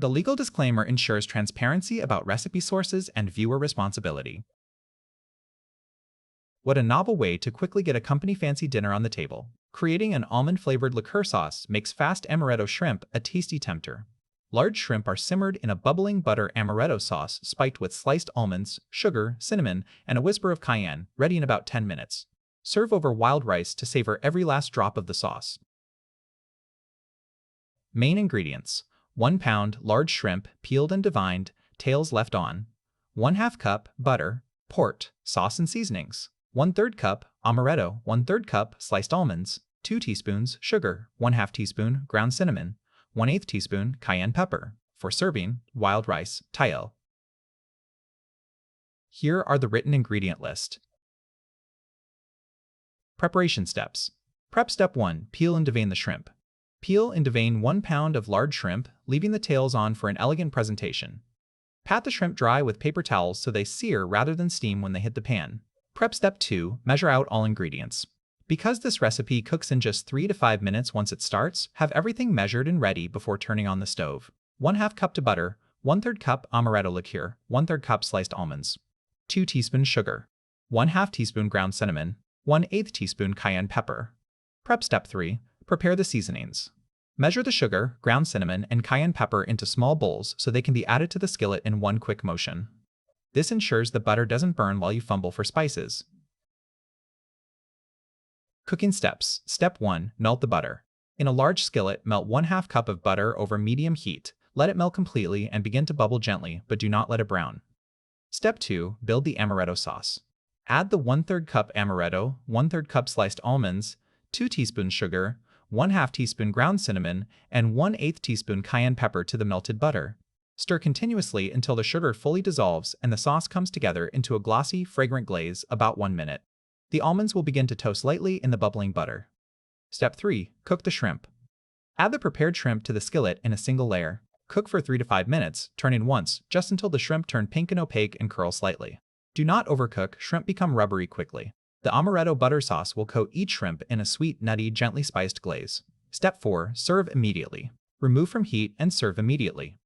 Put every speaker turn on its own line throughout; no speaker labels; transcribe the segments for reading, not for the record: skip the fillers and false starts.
The legal disclaimer ensures transparency about recipe sources and viewer responsibility. What a novel way to quickly get a company fancy dinner on the table. Creating an almond-flavored liqueur sauce makes Fast Amaretto Shrimp a tasty tempter. Large shrimp are simmered in a bubbling butter-amaretto sauce spiked with sliced almonds, sugar, cinnamon, and a whisper of cayenne, ready in about 10 minutes. Serve over wild rice to savor every last drop of the sauce. Main ingredients: 1 pound large shrimp, peeled and deveined, tails left on. 1/2 cup butter, port, sauce and seasonings. 1/3 cup amaretto, 1/3 cup sliced almonds, 2 teaspoons sugar, 1/2 teaspoon ground cinnamon, 1/8 teaspoon cayenne pepper. For serving, wild rice, taille. Here are the written ingredient list. Preparation steps. Prep step 1. Peel and devein the shrimp. Peel and devein 1 pound of large shrimp, leaving the tails on for an elegant presentation. Pat the shrimp dry with paper towels so they sear rather than steam when they hit the pan. Prep step 2. Measure out all ingredients. Because this recipe cooks in just 3 to 5 minutes once it starts, have everything measured and ready before turning on the stove. 1/2 cup to butter, 1/3 cup amaretto liqueur, 1/3 cup sliced almonds, 2 teaspoons sugar, 1/2 teaspoon ground cinnamon, 1/8 teaspoon cayenne pepper. Prep step 3. Prepare the seasonings. Measure the sugar, ground cinnamon, and cayenne pepper into small bowls so they can be added to the skillet in one quick motion. This ensures the butter doesn't burn while you fumble for spices. Cooking steps. Step 1. Melt the butter. In a large skillet, melt 1/2 cup of butter over medium heat. Let it melt completely and begin to bubble gently, but do not let it brown. Step 2. Build the amaretto sauce. Add the 1/3 cup amaretto, 1/3 cup sliced almonds, 2 teaspoons sugar, 1/2 teaspoon ground cinnamon, and 1/8 teaspoon cayenne pepper to the melted butter. Stir continuously until the sugar fully dissolves and the sauce comes together into a glossy, fragrant glaze about 1 minute. The almonds will begin to toast lightly in the bubbling butter. Step 3. Cook the shrimp. Add the prepared shrimp to the skillet in a single layer. Cook for 3 to 5 minutes, turning once, just until the shrimp turn pink and opaque and curl slightly. Do not overcook, shrimp become rubbery quickly. The amaretto butter sauce will coat each shrimp in a sweet, nutty, gently spiced glaze. Step 4. Serve immediately. Remove from heat and serve immediately.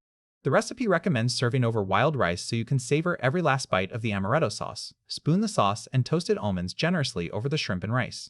The recipe recommends serving over wild rice so you can savor every last bite of the amaretto sauce. Spoon the sauce and toasted almonds generously over the shrimp and rice.